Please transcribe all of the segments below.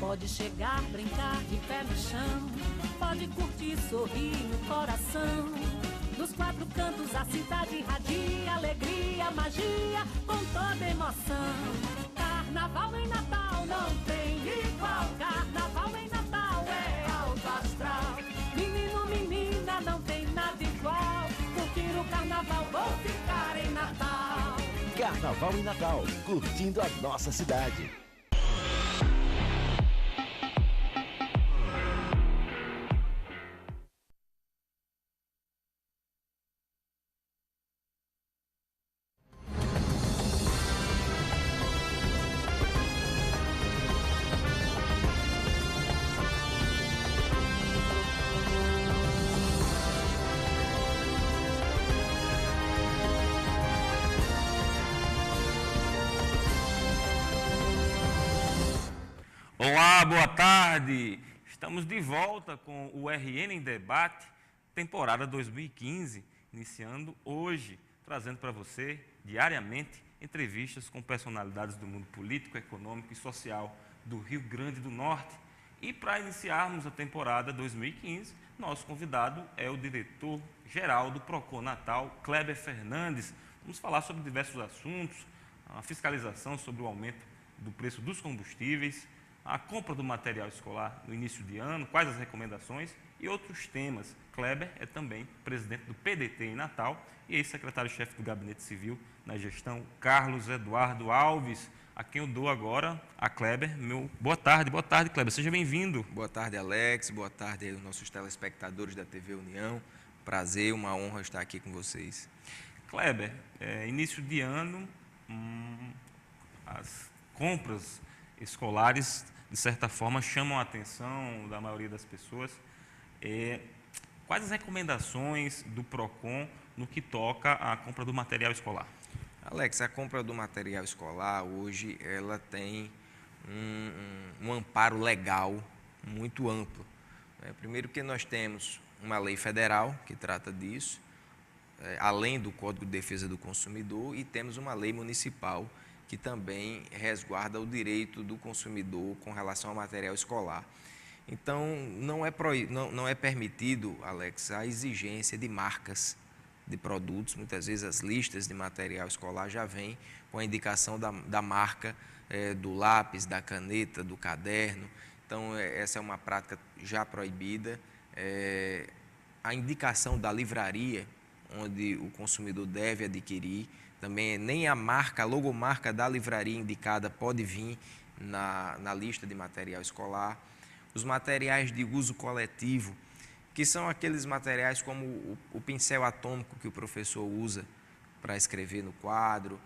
Pode chegar, brincar de pé no chão, pode curtir, sorrir no coração. Dos quatro cantos a cidade irradia alegria, magia, com toda emoção. Carnaval em Natal não tem igual, carnaval em Natal é alto astral. Menino, menina, não tem nada igual, curtir o carnaval, vou ficar em Natal. Carnaval em Natal, curtindo a nossa cidade. Olá, boa tarde! Estamos de volta com o RN em Debate, temporada 2015, iniciando hoje, trazendo para você, diariamente, entrevistas com personalidades do mundo político, econômico e social do Rio Grande do Norte. E para iniciarmos a temporada 2015, nosso convidado é o diretor-geral do Procon Natal, Kleber Fernandes. Vamos falar sobre diversos assuntos, a fiscalização sobre o aumento do preço dos combustíveis, a compra do material escolar no início de ano, quais as recomendações e outros temas. Kleber é também presidente do PDT em Natal e ex-secretário-chefe do Gabinete Civil na gestão Carlos Eduardo Alves, a quem eu dou agora a Kleber. Boa tarde, Kleber, seja bem-vindo. Boa tarde, Alex, boa tarde aos nossos telespectadores da TV União. Prazer, uma honra estar aqui com vocês. Kleber, início de ano, as compras escolares, de certa forma, chamam a atenção da maioria das pessoas. Quais as recomendações do Procon no que toca à compra do material escolar? Alex, a compra do material escolar hoje ela tem um amparo legal muito amplo. Primeiro que nós temos uma lei federal que trata disso, além do Código de Defesa do Consumidor, e temos uma lei municipal que também resguarda o direito do consumidor com relação ao material escolar. Então, não é permitido, Alex, a exigência de marcas de produtos. Muitas vezes as listas de material escolar já vêm com a indicação da marca do lápis, da caneta, do caderno. Então, essa é uma prática já proibida. A indicação da livraria, onde o consumidor deve adquirir, também nem a logomarca da livraria indicada pode vir na lista de material escolar. Os materiais de uso coletivo, que são aqueles materiais como o pincel atômico que o professor usa para escrever no quadro,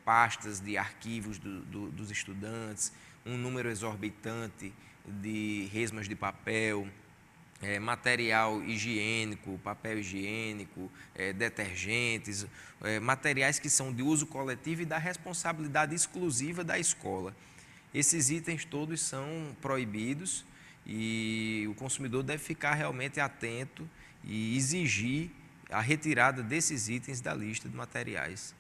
pastas de arquivos dos estudantes, um número exorbitante de resmas de papel, material higiênico, papel higiênico, detergentes, materiais que são de uso coletivo e da responsabilidade exclusiva da escola. Esses itens todos são proibidos e o consumidor deve ficar realmente atento e exigir a retirada desses itens da lista de materiais.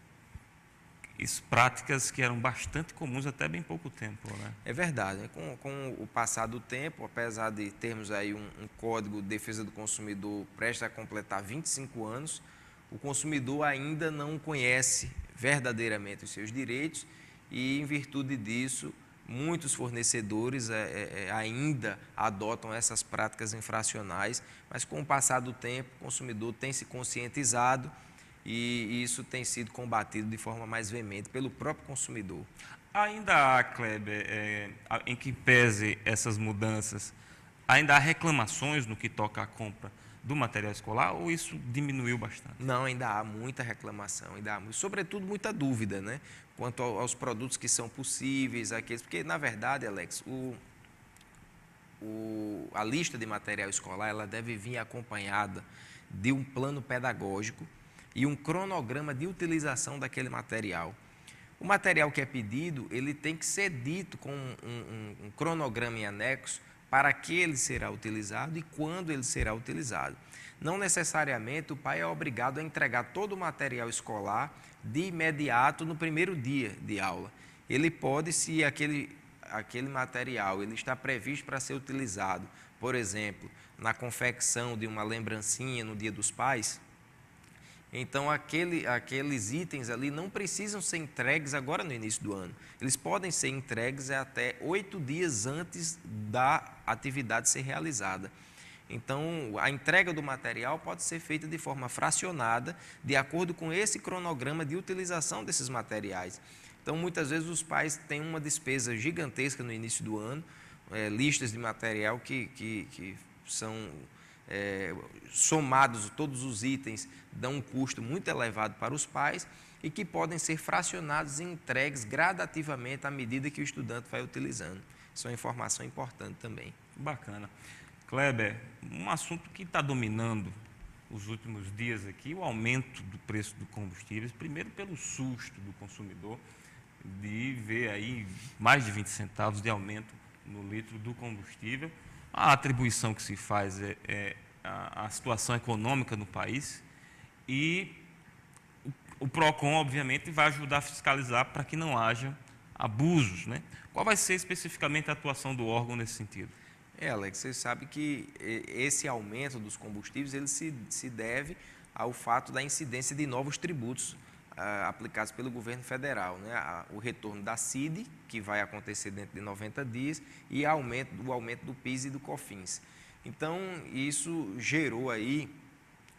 Práticas que eram bastante comuns até bem pouco tempo, né? É verdade. Com o passar do tempo, apesar de termos aí um Código de Defesa do Consumidor prestes a completar 25 anos, o consumidor ainda não conhece verdadeiramente os seus direitos e, em virtude disso, muitos fornecedores ainda adotam essas práticas infracionais, mas com o passar do tempo, o consumidor tem se conscientizado e isso tem sido combatido de forma mais veemente pelo próprio consumidor. Ainda há, Kleber, em que pese essas mudanças, ainda há reclamações no que toca à compra do material escolar ou isso diminuiu bastante? Não, ainda há muita reclamação, sobretudo muita dúvida, né? Quanto aos produtos que são possíveis, porque na verdade, Alex, a lista de material escolar ela deve vir acompanhada de um plano pedagógico e um cronograma de utilização daquele material. O material que é pedido, ele tem que ser dito com um cronograma em anexo para que ele será utilizado e quando ele será utilizado. Não necessariamente o pai é obrigado a entregar todo o material escolar de imediato no primeiro dia de aula. Ele pode, se aquele material ele está previsto para ser utilizado, por exemplo, na confecção de uma lembrancinha no Dia dos Pais, então aqueles itens ali não precisam ser entregues agora no início do ano. Eles podem ser entregues até 8 dias antes da atividade ser realizada. Então, a entrega do material pode ser feita de forma fracionada, de acordo com esse cronograma de utilização desses materiais. Então, muitas vezes os pais têm uma despesa gigantesca no início do ano, listas de material que são somados, todos os itens dão um custo muito elevado para os pais e que podem ser fracionados e entregues gradativamente à medida que o estudante vai utilizando. Isso é uma informação importante também. Bacana. Kleber, um assunto que está dominando os últimos dias aqui, o aumento do preço do combustível, primeiro pelo susto do consumidor, de ver aí mais de 20 centavos de aumento no litro do combustível. A atribuição que se faz é a situação econômica no país e o PROCON, obviamente, vai ajudar a fiscalizar para que não haja abusos, né? Qual vai ser especificamente a atuação do órgão nesse sentido? Alex, você sabe que esse aumento dos combustíveis ele se deve ao fato da incidência de novos tributos aplicados pelo governo federal, né? O retorno da CID, que vai acontecer dentro de 90 dias, e o aumento do PIS e do COFINS. Então, isso gerou aí,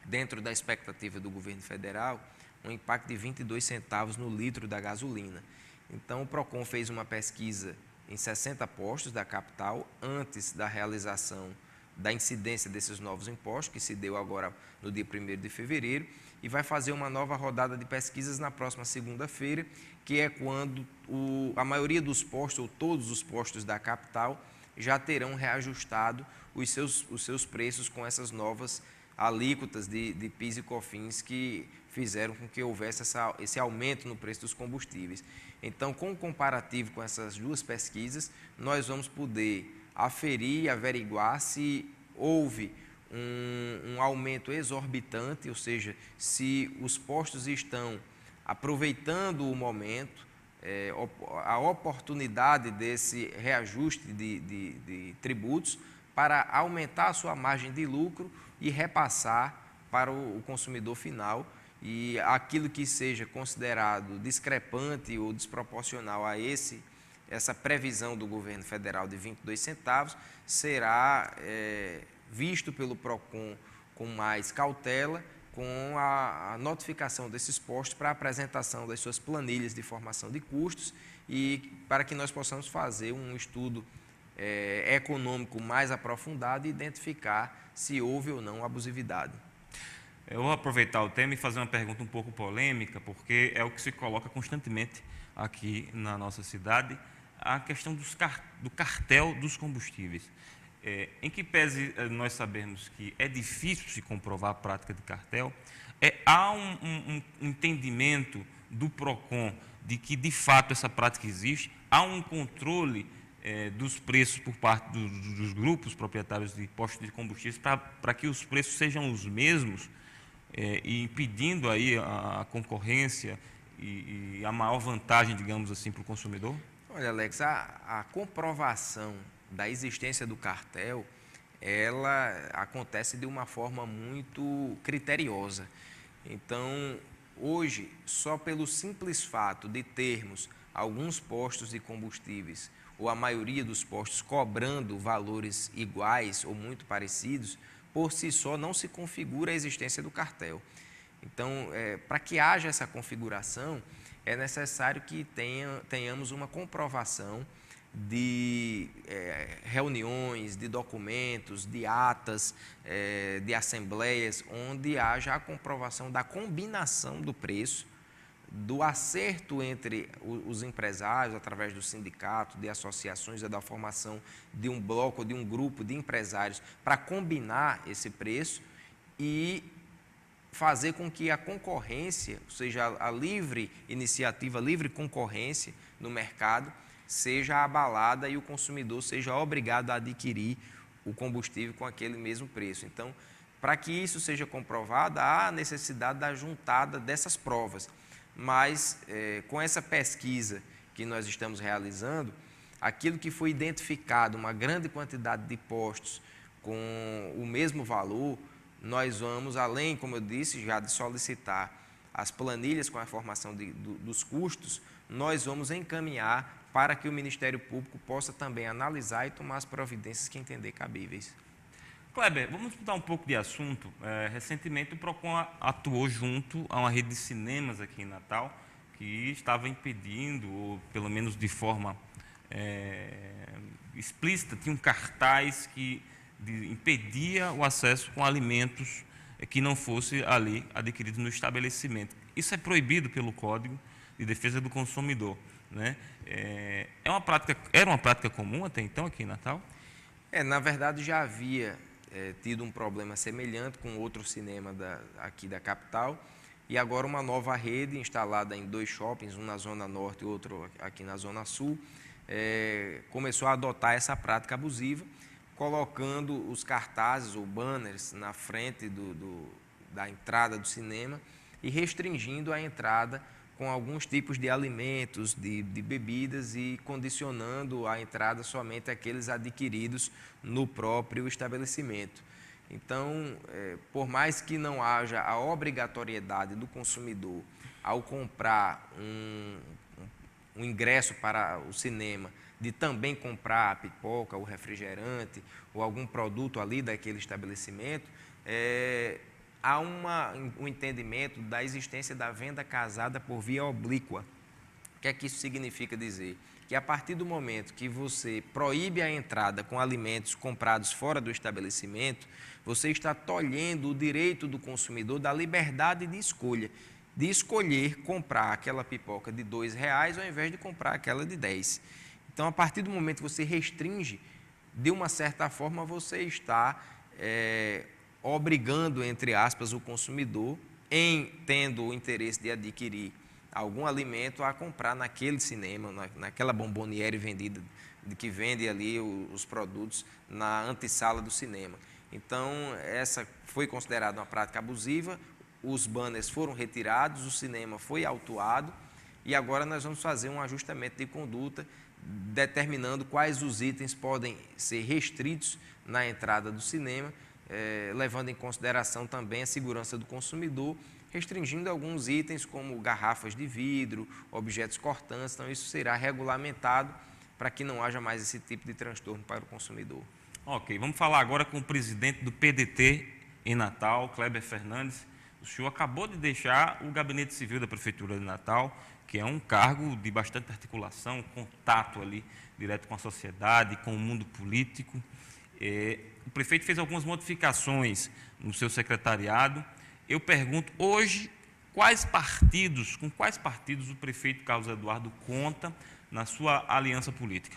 dentro da expectativa do governo federal, um impacto de 22 centavos no litro da gasolina. Então, o PROCON fez uma pesquisa em 60 postos da capital, antes da realização da incidência desses novos impostos, que se deu agora no dia 1º de fevereiro, e vai fazer uma nova rodada de pesquisas na próxima segunda-feira, que é quando a maioria dos postos, ou todos os postos da capital, já terão reajustado os seus preços com essas novas alíquotas de PIS e COFINS que fizeram com que houvesse esse aumento no preço dos combustíveis. Então, com o comparativo com essas duas pesquisas, nós vamos poder aferir e averiguar se houve um aumento exorbitante, ou seja, se os postos estão aproveitando o momento, a oportunidade desse reajuste de tributos para aumentar a sua margem de lucro e repassar para o consumidor final, e aquilo que seja considerado discrepante ou desproporcional a essa previsão do governo federal de 22 centavos será visto pelo PROCON com mais cautela, com a notificação desses postos para a apresentação das suas planilhas de formação de custos e para que nós possamos fazer um estudo econômico mais aprofundado e identificar se houve ou não abusividade. Eu vou aproveitar o tema e fazer uma pergunta um pouco polêmica, porque é o que se coloca constantemente aqui na nossa cidade, a questão do cartel dos combustíveis. Em que pese nós sabemos que é difícil se comprovar a prática de cartel, há um entendimento do PROCON de que, de fato, essa prática existe, há um controle dos preços por parte dos grupos proprietários de postos de combustíveis para que os preços sejam os mesmos, e impedindo aí a concorrência e a maior vantagem, digamos assim, para o consumidor? Olha, Alex, a comprovação da existência do cartel, ela acontece de uma forma muito criteriosa. Então, hoje, só pelo simples fato de termos alguns postos de combustíveis, ou a maioria dos postos cobrando valores iguais ou muito parecidos, por si só não se configura a existência do cartel. Então, para que haja essa configuração, é necessário que tenhamos uma comprovação de reuniões, de documentos, de atas, de assembleias, onde haja a comprovação da combinação do preço, do acerto entre os empresários, através do sindicato, de associações, da formação de um bloco, de um grupo de empresários, para combinar esse preço e fazer com que a concorrência, ou seja, a livre iniciativa, a livre concorrência no mercado, seja abalada e o consumidor seja obrigado a adquirir o combustível com aquele mesmo preço. Então, para que isso seja comprovado, há a necessidade da juntada dessas provas. Mas, com essa pesquisa que nós estamos realizando, aquilo que foi identificado, uma grande quantidade de postos com o mesmo valor, nós vamos, além, como eu disse, já de solicitar as planilhas com a informação dos custos, nós vamos encaminhar para que o Ministério Público possa também analisar e tomar as providências que entender cabíveis. Kleber, vamos mudar um pouco de assunto. Recentemente o PROCON atuou junto a uma rede de cinemas aqui em Natal que estava impedindo, ou pelo menos de forma explícita, tinha um cartaz que impedia o acesso com alimentos que não fosse ali adquirido no estabelecimento. Isso é proibido pelo Código de Defesa do Consumidor, né? Era uma prática comum até então aqui em Natal? Na verdade já havia tido um problema semelhante com outro cinema aqui da capital, e agora uma nova rede instalada em 2 shoppings, um na Zona Norte e outro aqui na Zona Sul, começou a adotar essa prática abusiva, colocando os cartazes ou banners na frente da entrada do cinema e restringindo a entrada com alguns tipos de alimentos, de bebidas, e condicionando a entrada somente àqueles adquiridos no próprio estabelecimento. Então, por mais que não haja a obrigatoriedade do consumidor ao comprar um ingresso para o cinema, de também comprar a pipoca, o refrigerante ou algum produto ali daquele estabelecimento, há um entendimento da existência da venda casada por via oblíqua. O que é que isso significa dizer? Que a partir do momento que você proíbe a entrada com alimentos comprados fora do estabelecimento, você está tolhendo o direito do consumidor da liberdade de escolha, de escolher comprar aquela pipoca de R$2 ao invés de comprar aquela de 10. Então, a partir do momento que você restringe, de uma certa forma você está obrigando, entre aspas, o consumidor, tendo o interesse de adquirir algum alimento, a comprar naquele cinema, naquela bomboniere vendida, que vende ali os produtos na antessala do cinema. Então, essa foi considerada uma prática abusiva, os banners foram retirados, o cinema foi autuado, e agora nós vamos fazer um ajustamento de conduta, determinando quais os itens podem ser restritos na entrada do cinema, levando em consideração também a segurança do consumidor, restringindo alguns itens como garrafas de vidro, objetos cortantes. Então, isso será regulamentado para que não haja mais esse tipo de transtorno para o consumidor. Ok, vamos falar agora com o presidente do PDT em Natal, Kleber Fernandes. O senhor acabou de deixar o Gabinete Civil da Prefeitura de Natal, que é um cargo de bastante articulação, contato ali direto com a sociedade, com o mundo político. O prefeito fez algumas modificações no seu secretariado. Eu pergunto, hoje, com quais partidos o prefeito Carlos Eduardo conta na sua aliança política?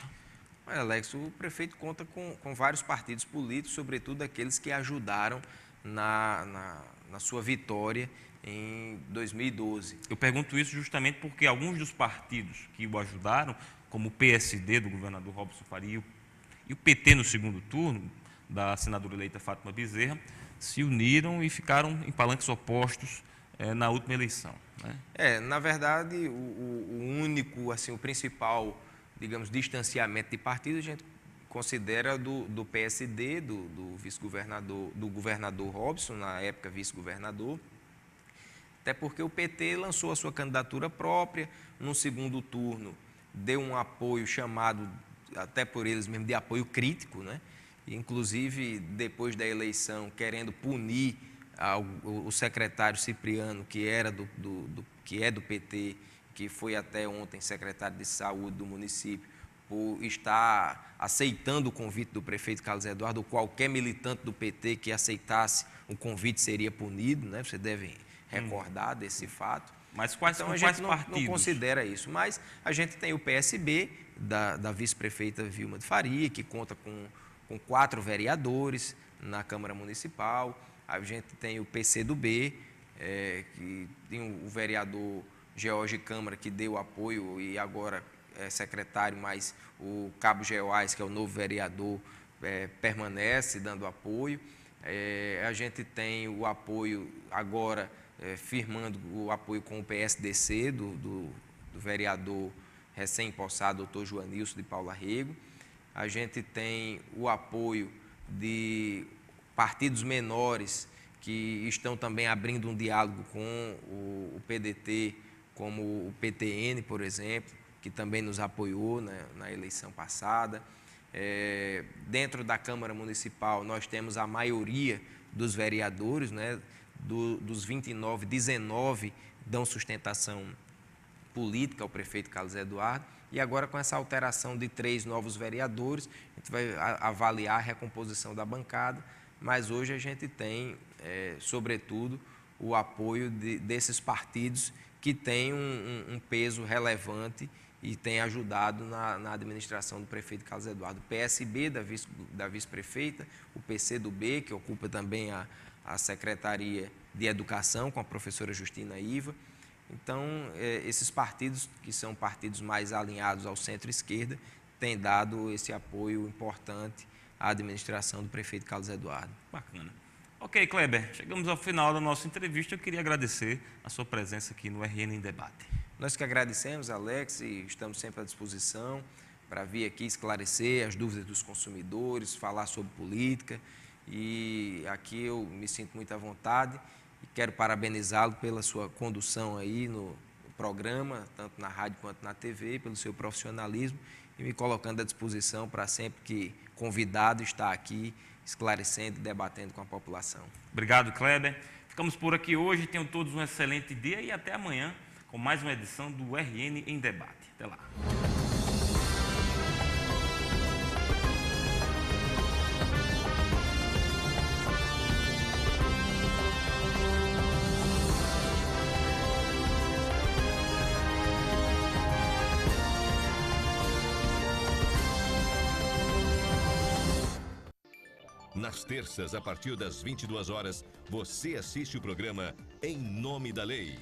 Olha, Alex, o prefeito conta com vários partidos políticos, sobretudo aqueles que ajudaram na sua vitória em 2012. Eu pergunto isso justamente porque alguns dos partidos que o ajudaram, como o PSD do governador Robson Faria e o PT no segundo turno, da senadora eleita Fátima Bezerra, se uniram e ficaram em palanques opostos na última eleição, né? Na verdade, o único, assim, o principal, digamos, distanciamento de partido a gente considera do PSD, do vice-governador, do governador Robson, na época vice-governador, até porque o PT lançou a sua candidatura própria, no segundo turno deu um apoio chamado, até por eles mesmo, de apoio crítico, né? Inclusive, depois da eleição, querendo punir o secretário Cipriano, que é do PT, que foi até ontem secretário de Saúde do município, por estar aceitando o convite do prefeito Carlos Eduardo, ou qualquer militante do PT que aceitasse o convite seria punido, né? Você deve recordar desse fato. Mas então, a gente não considera isso. Mas a gente tem o PSB, da vice-prefeita Vilma de Faria, que conta com 4 vereadores na Câmara Municipal. A gente tem o PCdoB, que tem o vereador George Câmara, que deu apoio e agora é secretário, mas o Cabo Geoás, que é o novo vereador, permanece dando apoio. A gente tem o apoio agora, firmando o apoio com o PSDC, do vereador recém-empossado doutor Joanilson de Paula Rego. A gente tem o apoio de partidos menores que estão também abrindo um diálogo com o PDT, como o PTN, por exemplo, que também nos apoiou na eleição passada. Dentro da Câmara Municipal, nós temos a maioria dos vereadores, né? Dos 29, 19 dão sustentação política ao prefeito Carlos Eduardo, e agora com essa alteração de 3 novos vereadores, a gente vai avaliar a recomposição da bancada, mas hoje a gente tem, sobretudo, o apoio desses partidos que têm um peso relevante e têm ajudado na administração do prefeito Carlos Eduardo. O PSB da vice-prefeita, o PCdoB, que ocupa também a Secretaria de Educação, com a professora Justina Iva. Então, esses partidos, que são partidos mais alinhados ao centro-esquerda, têm dado esse apoio importante à administração do prefeito Carlos Eduardo. Bacana. Ok, Kleber, chegamos ao final da nossa entrevista. Eu queria agradecer a sua presença aqui no RN em Debate. Nós que agradecemos, Alex, e estamos sempre à disposição para vir aqui esclarecer as dúvidas dos consumidores, falar sobre política. E aqui eu me sinto muito à vontade e quero parabenizá-lo pela sua condução aí no programa, tanto na rádio quanto na TV, pelo seu profissionalismo e me colocando à disposição para sempre que convidado estar aqui esclarecendo e debatendo com a população. Obrigado, Kleber. Ficamos por aqui hoje. Tenham todos um excelente dia e até amanhã com mais uma edição do RN em Debate. Até lá. Nas terças, a partir das 22 horas, você assiste o programa Em Nome da Lei.